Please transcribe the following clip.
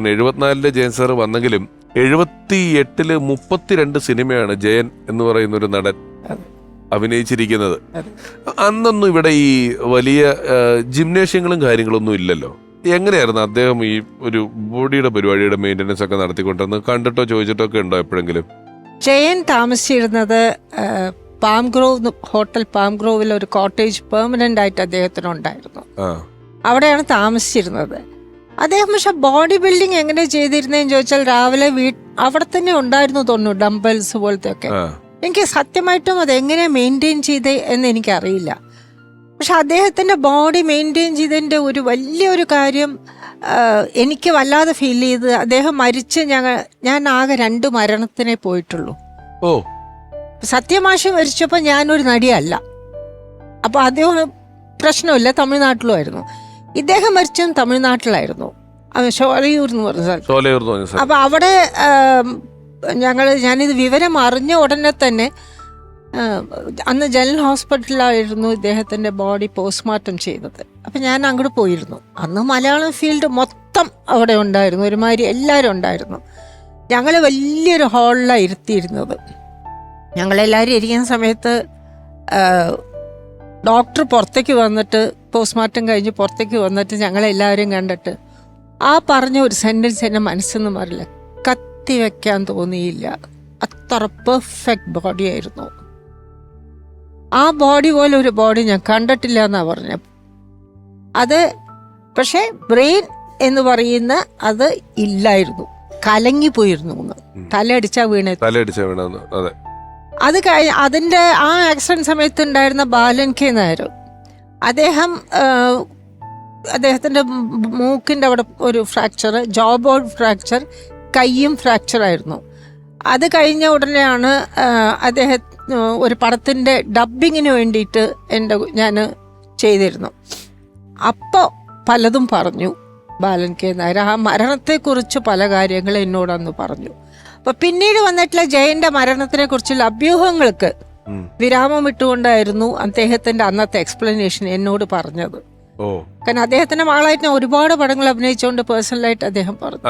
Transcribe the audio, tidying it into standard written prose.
74 Jayan sir വന്നെങ്കിലും 78 32 സിനിമയാണ് ജയൻ എന്ന് പറയുന്ന ഒരു നടൻ അഭിനയിച്ചിരിക്കുന്നത്. അന്നൊന്നും ഇവിടെ ഈ വലിയ ജിംനേഷ്യങ്ങളും കാര്യങ്ങളൊന്നും ഇല്ലല്ലോ. എങ്ങനെയായിരുന്നു അദ്ദേഹം ഈ ഒരു ബോഡിയുടെ പരിപാടിയുടെ മെയിൻ്റനൻസ് ഒക്കെ നടത്തിക്കൊണ്ടിരുന്നത്? കണ്ടിട്ടോ ചോദിച്ചിട്ടോ ഒക്കെ ഉണ്ടോ എപ്പോഴെങ്കിലും? ജയൻ താമസിച്ചിരുന്നത് പാം ഗ്രോവ് ഹോട്ടൽ പാം ഗ്രോവിൽ ഒരു കോട്ടേജ് പെർമനന്റ് ആയിട്ട് അദ്ദേഹത്തിനുണ്ടായിരുന്നു. അവിടെയാണ് താമസിച്ചിരുന്നത് അദ്ദേഹം. പക്ഷെ ബോഡി ബിൽഡിംഗ് എങ്ങനെ ചെയ്തിരുന്നതെന്ന് ചോദിച്ചാൽ രാവിലെ അവിടെ തന്നെ ഉണ്ടായിരുന്നു തോന്നുന്നു ഡംബൽസ് പോലത്തെ ഒക്കെ. എനിക്ക് സത്യമായിട്ടും അതെങ്ങനെ മെയിൻറ്റെയിൻ ചെയ്തേ എന്ന് എനിക്കറിയില്ല. പക്ഷെ അദ്ദേഹത്തിൻ്റെ ബോഡി മെയിൻറ്റെയിൻ ചെയ്തതിൻ്റെ ഒരു വലിയൊരു കാര്യം എനിക്ക് വല്ലാതെ ഫീൽ ചെയ്ത്, അദ്ദേഹം മരിച്ച് ഞാൻ ആകെ 2 മരണത്തിനേ പോയിട്ടുള്ളൂ. സത്യമാഷ് മരിച്ചപ്പോൾ ഞാനൊരു നടിയല്ല, അപ്പോൾ അദ്ദേഹം പ്രശ്നമില്ല, തമിഴ്നാട്ടിലുമായിരുന്നു. ഇദ്ദേഹം മരിച്ചതും തമിഴ്നാട്ടിലായിരുന്നു, ഷോലയൂർ എന്ന് പറഞ്ഞ സ്ഥലം. അപ്പോൾ അവിടെ ഞാനിത് വിവരം അറിഞ്ഞ ഉടനെ തന്നെ അന്ന് ജനറൽ ഹോസ്പിറ്റലിലായിരുന്നു ഇദ്ദേഹത്തിൻ്റെ ബോഡി പോസ്റ്റ്മോർട്ടം ചെയ്തത്. അപ്പം ഞാൻ അങ്ങോട്ട് പോയിരുന്നു. അന്ന് മലയാളം ഫീൽഡ് മൊത്തം അവിടെ ഉണ്ടായിരുന്നു, ഒരുമാതിരി എല്ലാവരും ഉണ്ടായിരുന്നു. ഞങ്ങൾ വലിയൊരു ഹാളിലാണ് ഇരുത്തിയിരുന്നത്. ഞങ്ങളെല്ലാവരും ഇരിക്കുന്ന സമയത്ത് ഡോക്ടർ പുറത്തേക്ക് വന്നിട്ട്, പോസ്റ്റ്മോർട്ടം കഴിഞ്ഞ് പുറത്തേക്ക് വന്നിട്ട് ഞങ്ങളെല്ലാവരും കണ്ടിട്ട് ആ പറഞ്ഞ ഒരു സെൻറ്റൻസ് എൻ്റെ മനസ്സൊന്നും മാറില്ല, കത്തി വയ്ക്കാൻ തോന്നിയില്ല, അത്ര പെർഫെക്റ്റ് ബോഡിയായിരുന്നു. ആ ബോഡി പോലെ ഒരു ബോഡി ഞാൻ കണ്ടിട്ടില്ല എന്നാണ് പറഞ്ഞത്. അത് പക്ഷേ ബ്രെയിൻ എന്ന് പറയുന്ന അത് ഇല്ലായിരുന്നു, കലങ്ങിപ്പോയിരുന്നു, തലയടിച്ചാ വീണ. അത് അതിൻ്റെ ആ ആക്സിഡന്റ് സമയത്ത് ഉണ്ടായിരുന്ന ബാലൻ കെ നായർ, അദ്ദേഹത്തിൻ്റെ മൂക്കിൻ്റെ അവിടെ ഒരു ഫ്രാക്ചർ, ജോ ബോൺ ഫ്രാക്ചർ, കൈയും ഫ്രാക്ചറായിരുന്നു. അത് കഴിഞ്ഞ ഉടനെയാണ് അദ്ദേഹം ഒരു പടത്തിൻ്റെ ഡബ്ബിങ്ങിന് വേണ്ടിയിട്ട് ഞാൻ ചെയ്തിരുന്നു. അപ്പോൾ പലതും പറഞ്ഞു ബാലൻ കെ നായർ. ആ മരണത്തെക്കുറിച്ച് പല കാര്യങ്ങളും എന്നോടന്ന് പറഞ്ഞു. അപ്പം പിന്നീട് വന്നിട്ടുള്ള ജയന്റെ മരണത്തിനെ കുറിച്ചുള്ള അഭ്യൂഹങ്ങൾക്ക് വിരാമം ഇട്ടുകൊണ്ടായിരുന്നു അദ്ദേഹത്തിന്റെ അന്നത്തെ എക്സ്പ്ലനേഷൻ എന്നോട് പറഞ്ഞത്. കാരണം അദ്ദേഹത്തിന്റെ മകളായിട്ട് ഒരുപാട് പടങ്ങൾ അഭിനയിച്ചുകൊണ്ട് പേഴ്സണലായിട്ട് അദ്ദേഹം പറഞ്ഞു.